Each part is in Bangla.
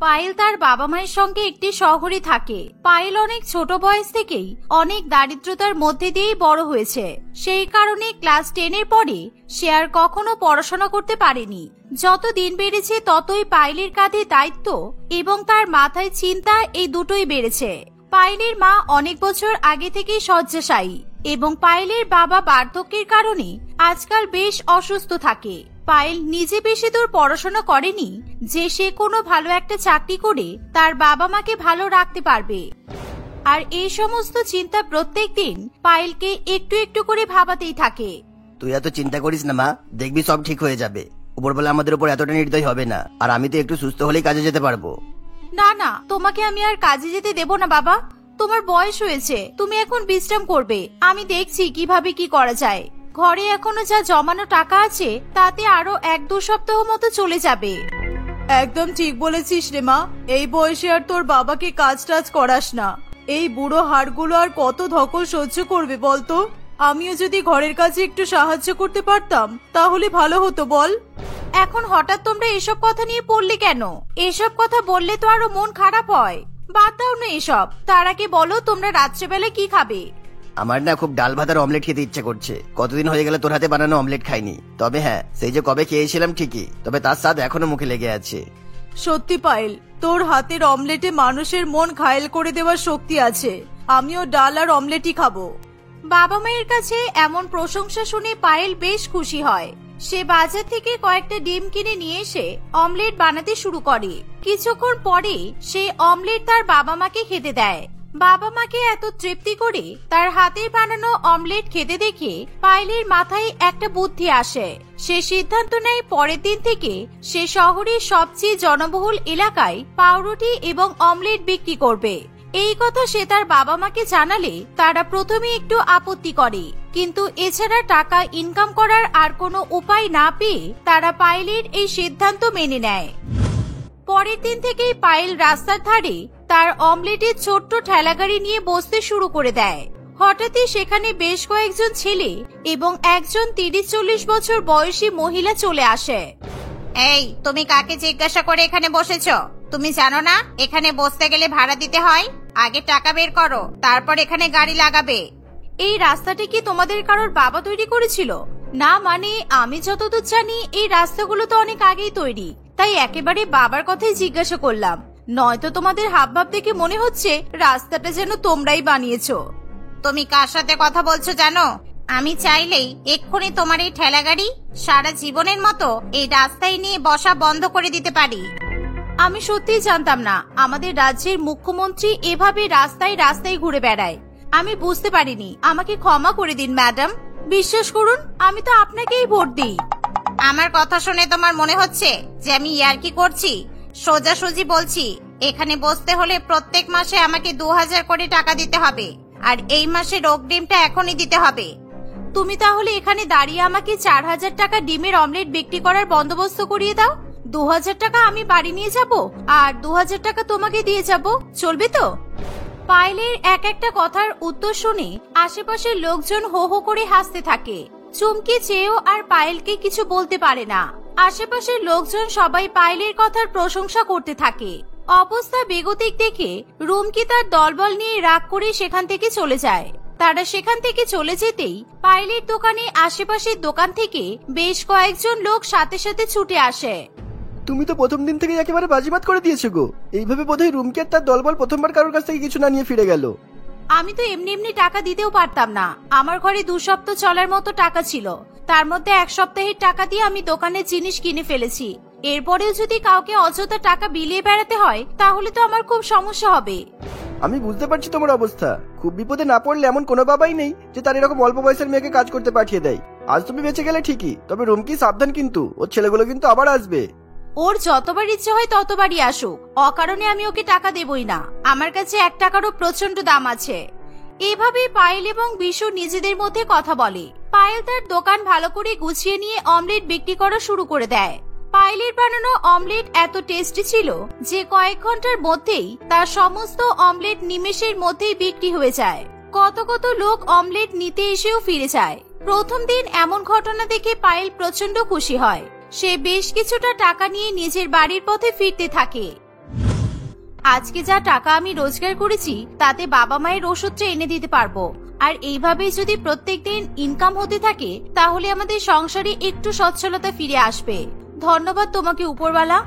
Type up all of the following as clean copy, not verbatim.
পায়েল তার বাবা মায়ের সঙ্গে একটি শহরে থাকে। পায়েল অনেক ছোট বয়স থেকেই অনেক দারিদ্রতার মধ্যে দিয়েই বড় হয়েছে। সেই কারণে ক্লাস 10 এর পরে সে আর কখনো পড়াশোনা করতে পারেনি। যত দিন বেড়েছে ততই পায়েলের কাঁধে দায়িত্ব এবং তার মাথায় চিন্তা, এই দুটোই বেড়েছে। পায়েলের মা অনেক বছর আগে থেকেই শয্যাশায়ী এবং পায়েলের বাবা বার্ধক্যের কারণে আজকাল বেশ অসুস্থ থাকে। পায়েল নিজে বেশি দূর পড়াশোনা করেনি যে সে কোনো ভালো একটা চাকরি করে তার বাবা মাকে ভালো রাখতে পারবে। আর এই সমস্ত চিন্তা প্রত্যেক দিন পায়েলকে একটু একটু করে ভাবাতেই থাকে। তুই এত চিন্তা করিস না মা, দেখবি সব ঠিক হয়ে যাবে। উপরবেলা আমাদের উপর এতটা নির্দয় হবে না, আর আমি তো একটু সুস্থ হলেই কাজে যেতে পারবো। না না, তোমাকে আমি আর কাজে যেতে দেব না বাবা। তোমার বয়স হয়েছে, তুমি এখন বিশ্রাম করবে। আমি দেখছি কিভাবে কি করা যায়। ঘরে এখনো যা জমানো টাকা আছে তাতে আরো 1-2 সপ্তাহ মতো চলে যাবে। একদম ঠিক বলেছিস রে মা। এই বয়সে আর তোর বাবাকে কাজ টাজ করাস না। এই বুড়ো হাড়গুলো আর কত ধকল সহ্য করবে বলতো। আমিও যদি ঘরের কাজে একটু সাহায্য করতে পারতাম তাহলে ভালো হতো বল। এখন হঠাৎ তোমরা এসব কথা নিয়ে পড়লে কেন? এসব কথা বললে তো আরো মন খারাপ হয়। বাদ দাও না এসব। তার আগে বলো তোমরা রাত্রেবেলা কি খাবে? আমার না খুব ডাল ভাত আর অমলেট খেতে ইচ্ছে করছে। কতদিন হয়ে গেল তোর হাতে বানানো অমলেট খাইনি। তবে হ্যাঁ, সেই যে কবে খেয়েছিলাম ঠিকই, তবে তার স্বাদ এখনো মুখে লেগে আছে। সত্যি পায়েল, তোর হাতের অমলেটে মানুষের মন ঘায়েল করে দেওয়ার শক্তি আছে। আমিও ডাল আর অমলেটই খাবো। বাবা মায়ের কাছে এমন প্রশংসা শুনে পায়েল বেশ খুশি হয়। সে বাজার থেকে কয়েকটা ডিম কিনে নিয়ে এসে অমলেট বানাতে শুরু করে। কিছুক্ষণ পরে সে অমলেট তার বাবা মাকে খেতে দেয়। বাবা মাকে এত তৃপ্তি করে তার হাতের বানানো অমলেট খেতে দেখে পায়েলের মাথায় একটা বুদ্ধি আসে। সে সিদ্ধান্ত নেয় পরের দিন থেকে সে শহরের সবচেয়ে জনবহুল এলাকায় পাউরুটি এবং অমলেট বিক্রি করবে। এই কথা সে তার বাবা মাকে জানালে তারা প্রথমে একটু আপত্তি করে, কিন্তু এছাড়া টাকা ইনকাম করার আর কোনো উপায় না পেয়ে তারা পায়েলের এই সিদ্ধান্ত মেনে নেয়। পরের দিন থেকেই পায়েল রাস্তার ধারে তার অমলেটের ছোট্ট ঠেলাগাড়ি নিয়ে বসতে শুরু করে দেয়। হঠাৎই সেখানে বেশ কয়েকজন ছেলে এবং একজন 30-40 বছর বয়সী মহিলা চলে আসে। এই, তুমি কাকে জিজ্ঞাসা করে এখানে বসেছো? তুমি জানো না এখানে বসতে গেলে ভাড়া দিতে হয়? আগে টাকা বের করো, তারপর এখানে গাড়ি লাগাবে। এই রাস্তাটা কি তোমাদের কারোর বাবা তৈরি করেছিল? না, মানে আমি যতদূর জানি এই রাস্তাগুলো তো অনেক আগেই তৈরি, তাই একেবারে বাবার কথাই জিজ্ঞাসা করলাম। নয়তো তোমাদের হাবভাব দেখে মনে হচ্ছে রাস্তাটা যেন তোমরাই বানিয়েছো। তুমি কার সাথে কথা বলছো জানো? আমি চাইলেই এক্ষুনি তোমার এই ঠেলাগাড়ি সারা জীবনের মতো এই রাস্তায় নিয়ে বসা বন্ধ করে দিতে পারি। আমি সত্যিই জানতাম না আমাদের রাজ্যের মুখ্যমন্ত্রী এভাবে রাস্তায় রাস্তায় ঘুরে বেড়ায়। আমি বুঝতে পারিনি, আমাকে ক্ষমা করে দিন ম্যাডাম। বিশ্বাস করুন, আমি তো আপনাকেই ভোট দিই। আমার কথা শুনে তোমার মনে হচ্ছে যে আমি ইয়ার্কি করছি? সোজাসুজি বলছি, এখানে বসতে হলে প্রত্যেক মাসে আমাকে 2000 করে টাকা দিতে হবে, আর এই মাসে অগ্রিমটা এখনই দিতে হবে। তুমি তাহলে এখানে দাঁড়িয়ে আমাকে 4000 টাকা ডিমের অমলেট বিক্রি করার বন্দোবস্ত করিয়ে দাও। 2000 টাকা আমি বাড়ি নিয়ে যাব আর 2000 টাকা তোমাকে দিয়ে যাব, চলবে তো? পায়েলের এক একটা কথার উত্তর শুনে আশেপাশের লোকজন হো হো করে হাসতে থাকে। চুমকি চেয়েও আর পায়েলকে কিছু বলতে পারে না। আশেপাশের লোকজন সবাই পায়েলের কথার প্রশংসা করতে থাকে। অবস্থা বেগতিক দেখে রুমকি তার দলবল নিয়ে রাগ করে সেখান থেকে চলে যায়। তারা সেখান থেকে চলে যেতেই পায়েলের দোকানে আশেপাশের দোকান থেকে বেশ কয়েকজন লোক সাথে সাথে ছুটে আসে। তুমি তো প্রথম দিন থেকে একেবারে বাজিমাত করে দিয়েছো গো। এইভাবে বোধহয় রুমকি আর তার দলবল প্রথমবার কারোর কাছ থেকে কিছু না নিয়ে ফিরে গেল। আমি তো এমনি এমনি টাকা দিতেও পারতাম না। আমার ঘরে 2 সপ্তাহ চলার মতো টাকা ছিল, তার মধ্যে 1 সপ্তাহের টাকা দিয়ে আমি দোকানের জিনিস কিনে ফেলেছি। এরপরেও যদি কাউকে অযথা টাকা বিলিয়ে বেড়াতে হয় তাহলে তো আমার খুব সমস্যা হবে। আমি বুঝতে পারছি তোমার অবস্থা। খুব বিপদে না পড়লে এমন কোনো বাবাই নেই যে তার এরকম অল্প বয়সের মেয়েকে কাজ করতে পাঠিয়ে দেয়। আজ তুমি বেঁচে গেলে ঠিকই, তবে রুমকি সাবধান, কিন্তু ওর ছেলেগুলো কিন্তু আবার আসবে। ওর যতবার ইচ্ছে হয় ততবারই আসুক, অকারণে আমি ওকে টাকা দেবই না। আমার কাছে 1 টাকারও প্রচন্ড দাম আছে। এভাবে পায়েল এবং বিশু নিজেদের মধ্যে কথা বলে। পায়েল তার দোকান ভালো করে গুছিয়ে নিয়ে অমলেট বিক্রি করা শুরু করে দেয়। পায়েলের বানানো অমলেট এত টেস্টি ছিল যে কয়েক ঘন্টার মধ্যেই তার সমস্ত অমলেট নিমেষের মধ্যেই বিক্রি হয়ে যায়। কত কত লোক অমলেট নিতে এসেও ফিরে যায়। প্রথম দিন এমন ঘটনা দেখে পায়েল প্রচন্ড খুশি হয়। সে বেশ কিছুটা টাকা নিয়ে নিজের বাড়ির পথে ফিরতে থাকে। আজকে যা টাকা আমি রোজগার করেছি তাতে বাবা মায়ের ওষুধটা এনে দিতে পারবো। আর এইভাবেই যদি প্রত্যেকদিন ইনকাম হতে থাকে তাহলে আমাদের সংসারে একটু সচ্ছলতা ফিরে আসবে। ধন্যবাদ তোমাকে উপরওয়ালা।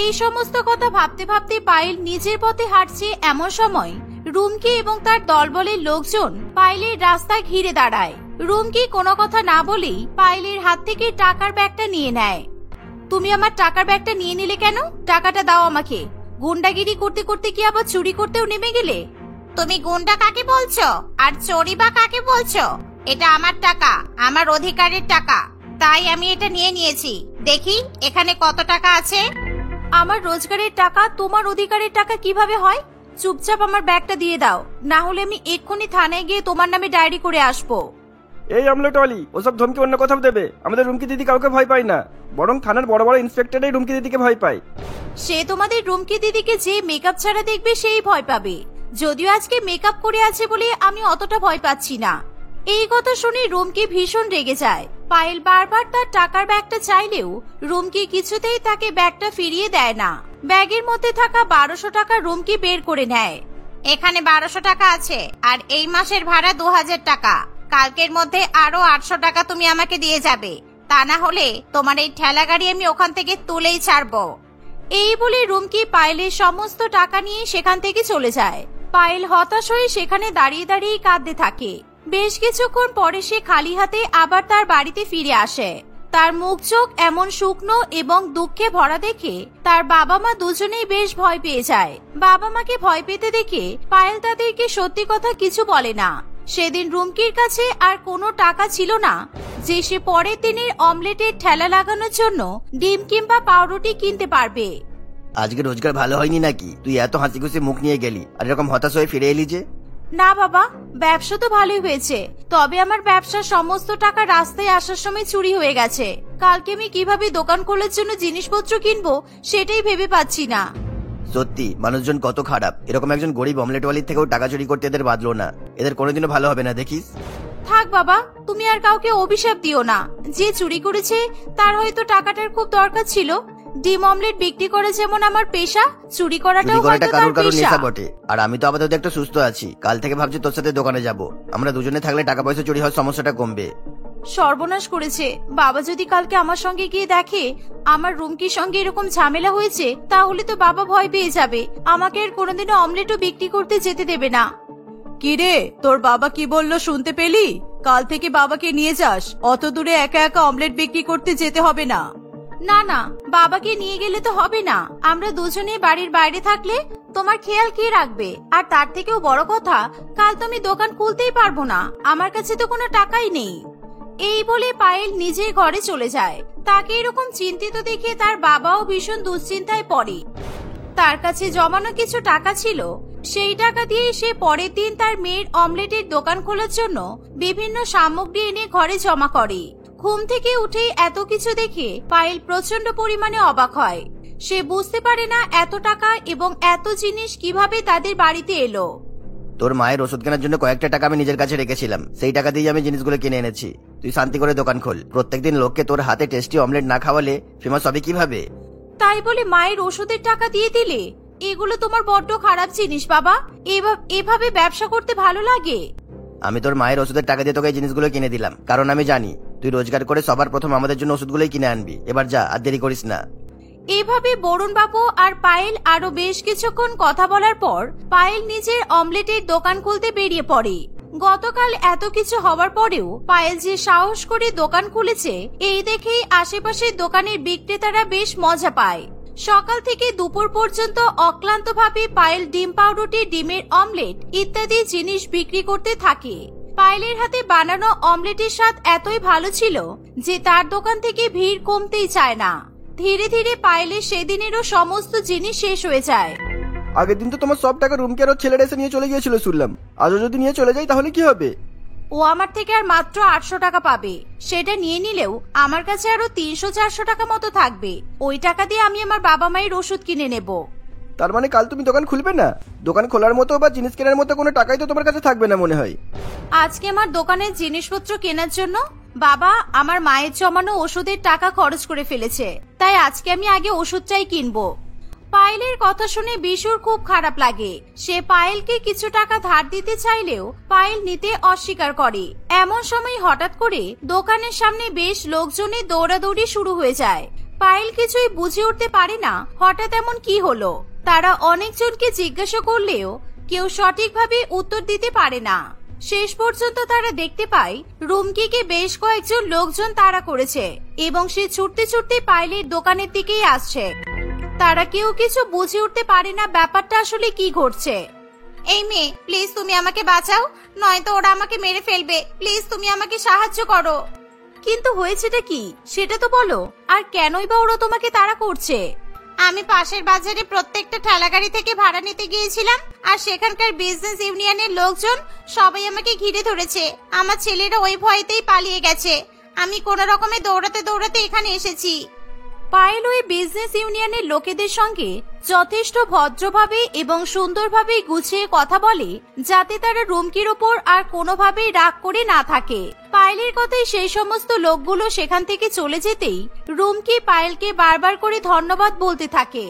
এই সমস্ত কথা ভাবতে ভাবতে পায়েল নিজের পথে হাঁটছে। এমন সময় রুমকি এবং তার দলবলের লোকজন পায়েলের রাস্তা ঘিরে দাঁড়ায়। রুমকি কোনো কথা না বলেই পায়েলের হাত থেকে টাকার ব্যাগটা নিয়ে নেয়। তুমি আমার টাকার ব্যাগটা নিয়ে নিলে কেন? টাকাটা দাও আমাকে। গুন্ডাগিরি করতে করতে কি আবার চুরি করতেও নেমে গেলে? তুমি গুন্ডা কাকে বলছো আর চোরি বা কাকে বলছো? এটা আমার টাকা, আমার অধিকারের টাকা, তাই আমি এটা নিয়ে নিয়েছি। দেখি এখানে কত টাকা আছে। আমার রোজগারের টাকা তোমার অধিকারের টাকা কিভাবে হয়? চুপচাপ আমার ব্যাগটা দিয়ে দাও, না হলে আমি এক্ষুনি থানায় গিয়ে তোমার নামে ডায়েরি করে আসবো। এই অমলেটওয়ালি, ওসব ধমকি অন্য কোথাও দেবে। আমাদের রুমকি দিদি কাউকে ভয় পায় না, বরং থানার বড় বড় ইন্সপেক্টরই রুমকি দিদিকে ভয় পায়। সে তোমাদের রুমকি দিদিকে যে মেকআপ ছাড়া দেখবে সেই ভয় পাবে। যদিও আজকে মেকআপ করে আছে বলে আমি অতটা ভয় পাচ্ছি না। এই কথা শুনে রুমকি ভীষণ রেগে যায়। পায়েল বারবার তার টাকার ব্যাগটা চাইলেও রুমকি কিছুতেই তাকে ব্যাগটা ফিরিয়ে দেয় না। ব্যাগের মধ্যে থাকা 1200 টাকা রুমকি বের করে নেয়। এখানে 1200 টাকা আছে, আর এই মাসের ভাড়া 2000 টাকা। কালকের মধ্যে আরো 800 টাকা তুমি আমাকে দিয়ে যাবে, তা না হলে তোমার এই ঠেলা গাড়ি আমি ওখান থেকে তুলেই ছাড়বো। এই বলে রুমকি পায়েলের সমস্ত টাকা নিয়ে সেখান থেকে চলে যায়। পায়েল হতাশ হয়ে সেখানে দাঁড়িয়ে দাঁড়িয়ে কাঁদতে থাকে। বেশ কিছুক্ষণ পরে সে খালি হাতে আবার তার বাড়িতে ফিরে আসে। তার মুখ চোখ এমন শুকনো এবং দুঃখে ভরা দেখে তার বাবা মা দুজনেই বেশ ভয় পেয়ে যায়। বাবা মাকে ভয় পেতে দেখে পায়েল তাদেরকে সত্যি কথা কিছু বলে না। সেদিন রুমকির কাছে আর কোনো টাকা ছিল না যে সে পরের দিনের অমলেটের ঠেলা লাগানোর জন্য ডিম কিংবা পাউরুটি কিনতে পারবে। আজকে রোজগার ভালো হয়নি নাকি? তুই এত হাসি খুশি মুখ নিয়ে গেলি আর এরকম হতাশ হয়ে ফিরে এলি যে? না বাবা, ব্যবসা তো ভালোই হয়েছে, তবে আমার ব্যবসার সমস্ত টাকা রাস্তায় আসার সময় চুরি হয়ে গেছে। কালকে আমি কিভাবে দোকান খোলার জন্য জিনিসপত্র কিনবো সেটাই ভেবে পাচ্ছি না। সত্যি মানুষজন কত খারাপ। এরকম একজন গরিব অমলেটওয়ালির থেকেও টাকা চুরি করতে এদের বাদলো না। এদের কোনোদিনও ভালো হবে না, দেখিস। থাক বাবা, তুমি আর কাউকে অভিশাপ দিও না। যে চুরি করেছে তার হয়তো টাকাটার খুব দরকার ছিল। ডিম অমলেট বিক্রি করা যেমন আমার পেশা, চুরি করাটাও হয়তো তার কারোর কারোর পেশা। নেশা বটে। আর আমি তো আপাতত একটু সুস্থ আছি। কাল থেকে ভাবছি তোর সাথে দোকানে যাব। আমরা দুজনে থাকলে টাকা পয়সা চুরি হওয়ার সমস্যাটা কমবে। সর্বনাশ করেছে। বাবা যদি কালকে আমার সঙ্গে গিয়ে দেখে আমার রুমকির সঙ্গে এরকম ঝামেলা হয়েছে তাহলে তো বাবা ভয় পেয়ে যাবে। আমাকে আর কোনোদিনও অমলেটও বিক্রি করতে যেতে দেবে না। কিরে, তোর বাবা কি বললো শুনতে পেলি? কাল থেকে বাবাকে নিয়ে যাস, অত দূরে একা একা অমলেট বিক্রি করতে যেতে হবে না। না না, বাবাকে নিয়ে গেলে তো হবে না। আমরা দুজনে বাড়ির বাইরে থাকলে তোমার খেয়াল কে রাখবে? আর তার থেকেও বড় কথা, কাল তো আমি দোকান খুলতেই পারবো না, আমার কাছে তো কোনো টাকাই নেই। এই বলে পায়েল নিজের ঘরে চলে যায়। তাকে এরকম চিন্তিত দেখে তার বাবাও ভীষণ দুশ্চিন্তায় পড়ে। তার কাছে জমানো কিছু টাকা ছিল, সেই টাকা দিয়ে সে পরের দিন তার মেয়ের অমলেটের দোকান খোলার জন্য বিভিন্ন সামগ্রী এনে ঘরে জমা করে। ঘুম থেকে উঠে এত কিছু দেখে পায়েল প্রচন্ড পরিমাণে অবাক হয়। সে বুঝতে পারে না এত টাকা এবং এত জিনিস কিভাবে তাদের বাড়িতে এলো। তোর মায়ের ওষুধ কেনার জন্য কয়েকটা টাকা আমি নিজের কাছে রেখেছিলাম, সেই টাকা দিয়ে আমি জিনিসগুলো কিনে এনেছি। তুই শান্তি করে দোকান খোল। প্রত্যেকদিন লোককে তোর হাতে টেস্টি অমলেট না খাওয়ালে ফেমাস হবে কিভাবে? তাই বলে মায়ের ওষুধের টাকা দিয়ে দিলে? এগুলো তোমার বড্ড খারাপ জিনিস বাবা। এভাবে ব্যবসা করতে ভালো লাগে? আমি তোর মায়ের ওষুধের টাকা দিয়ে তোকে এই জিনিসগুলো কিনে দিলাম, কারণ আমি জানি তুই রোজগার করে সবার প্রথম আমাদের জন্য ওষুধগুলোই কিনে আনবি। এবার যা, আর দেরি করিস না। এভাবে বরুণ বাবু আর পায়েল আরো বেশ কিছুক্ষণ কথা বলার পর পায়েল নিজের অমলেটের দোকান খুলতে বেরিয়ে পড়ে। গতকাল এত কিছু হওয়ার পরেও পায়েল যে সাহস করে দোকান খুলেছে, এই দেখেই আশেপাশের দোকানের বিক্রেতারা বেশ মজা পায়। সকাল থেকে দুপুর পর্যন্ত অক্লান্তভাবে পায়েল ডিম পাউরুটি, ডিমের অমলেট ইত্যাদি জিনিস বিক্রি করতে থাকে। পায়েলের হাতে বানানো অমলেটের স্বাদ এতই ভালো ছিল যে তার দোকান থেকে ভিড় কমতেই চায় না। ধীরে ধীরে পায়েলের সেদিনেরও সমস্ত জিনিস শেষ হয়ে যায়। আগের দিন তো তোমার সব টাকা রুমকে আর ওর ছেলেরা এসে নিয়ে চলে গিয়েছিল শুনলাম। আজও যদি নিয়ে চলে যাই তাহলে কি হবে? ও আমার থেকে আর মাত্র 800 টাকা পাবে। সেটা নিয়ে নিলেও আমার কাছে আরো 300-400 টাকা মতো থাকবে। ওই টাকা দিয়ে আমি আমার বাবা মায়ের ওষুধ কিনে নেব। তার মানে কাল তুমি দোকান খুলবে না? দোকান খোলার মতো বা জিনিস কেনার মতো কোনো টাকাই তো তোমার কাছে থাকবে না মনে হয়। আজকে আমার দোকানের জিনিসপত্র কেনার জন্য বাবা আমার মায়ের জমানো ওষুধের টাকা খরচ করে ফেলেছে, তাই আজকে আমি আগে ওষুধটাই কিনবো। পায়েলের কথা শুনে বিশুর খুব খারাপ লাগে। সে পায়েলকে কিছু টাকা ধার দিতে চাইলেও পায়েল নিতে অস্বীকার করে। এমন সময় হঠাৎ করে দোকানের সামনে বেশ লোকজনের দৌড়াদৌড়ি শুরু হয়ে যায়। পায়েল কিছুই বুঝে উঠতে পারে না হঠাৎ এমন কি হলো। তারা অনেকজনকে জিজ্ঞাসা করলেও কেউ সঠিকভাবে উত্তর দিতে পারে না। শেষ পর্যন্ত তারা দেখতে পায় রুমকিকে বেশ কয়েকজন লোকজন তাড়া করেছে এবং সে ছুটতে ছুটতে পায়েলের দোকানের দিকেই আসছে। তারা কেউ কিছু বুঝে উঠতে পারে না ব্যাপারটা আসলে কি ঘটছে। এই মেয়ে, প্লিজ তুমি আমাকে বাঁচাও, নয়তো ওরা আমাকে মেরে ফেলবে। প্লিজ তুমি আমাকে সাহায্য করো। কিন্তু হয়েছেটা কি সেটা তো বলো, আর কেনই বা ওরা তোমাকে তাড়া করছে? আমি পাশের বাজারে প্রত্যেকটা ঠেলাগাড়ি থেকে ভাড়া নিতে গিয়েছিলাম, আর সেখানকার বিজনেস ইউনিয়নের লোকজন সবাই আমাকে ঘিরে ধরেছে। আমার ছেলেরা ওই ভয়তেই পালিয়ে গেছে। আমি কোনো রকমে দৌড়াতে দৌড়াতে এখানে এসেছি। পায়েল ওই বিজনেস ইউনিয়নের লোকেদের সঙ্গে যথেষ্ট ভদ্রভাবে এবং সুন্দরভাবে গুছিয়ে কথা বলে, যাতে তারা রুমকির ওপর আর কোনোভাবেই রাগ করে না থাকে। পায়েলের কথাই সেই সমস্ত লোকগুলো সেখান থেকে চলে যেতেই রুমকি পায়েলকে বারবার করে ধন্যবাদ বলতে থাকে।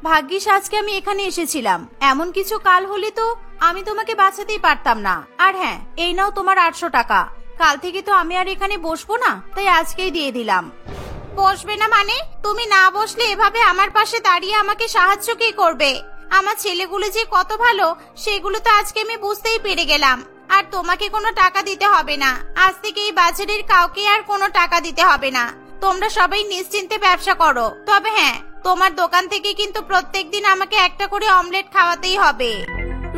ভাগ্যিস আজকে আমি এখানে এসেছিলাম, এমন কিছু কাল হলে তো আমি তোমাকে বাঁচাতেই পারতাম না। আর হ্যাঁ, এই নাও তোমার 800 টাকা। কাল থেকে তো আমি আর এখানে বসবো না, তাই আজকেই দিয়ে দিলাম। বসবে না মানে? তুমি না বসলে এভাবে আমার পাশে দাঁড়িয়ে আমাকে সাহায্য কে করবে? আমার ছেলেগুলো যে কত ভালো সেগুলো তো আজকে আমি বুঝতেই পেরে গেলাম। আর তোমাকে কোনো টাকা দিতে হবে না। আজ থেকে এই বাজারের কাউকে আর কোনো টাকা দিতে হবে না। তোমরা সবাই নিশ্চিন্তে ব্যবসা করো। তবে হ্যাঁ, তোমার দোকান থেকে কিন্তু প্রত্যেকদিন আমাকে একটা করে অমলেট খাওয়াতেই হবে।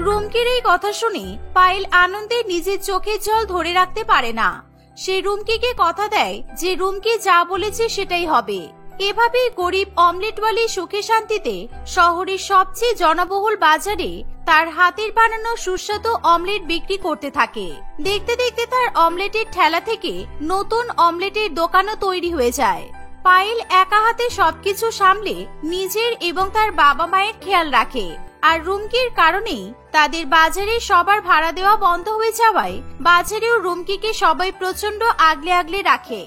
রুমকির এই কথা শুনে পায়েল আনন্দে নিজের চোখের জল ধরে রাখতে পারে না। সে রুমকিকে কথা দেয় যে রুমকি যা বলেছে সেটাই হবে। এভাবেই গরিব অমলেটওয়ালি সুখে শান্তিতে শহরের সবচেয়ে জনবহুল বাজারে তার হাতের বানানো সুস্বাদু অমলেট বিক্রি করতে থাকে। দেখতে দেখতে তার অমলেটের ঠেলা থেকে নতুন অমলেটের দোকানও তৈরি হয়ে যায়। পায়েল একা হাতে সবকিছু সামলে নিজের এবং তার বাবা মায়ের খেয়াল রাখে। আর রুমকির কারণেই তাদের বাজারে সবার ভাড়া দেওয়া বন্ধ হয়ে যাওয়ায় বাজারেও রুমকিকে সবাই প্রচন্ড আগলে আগলে রাখে।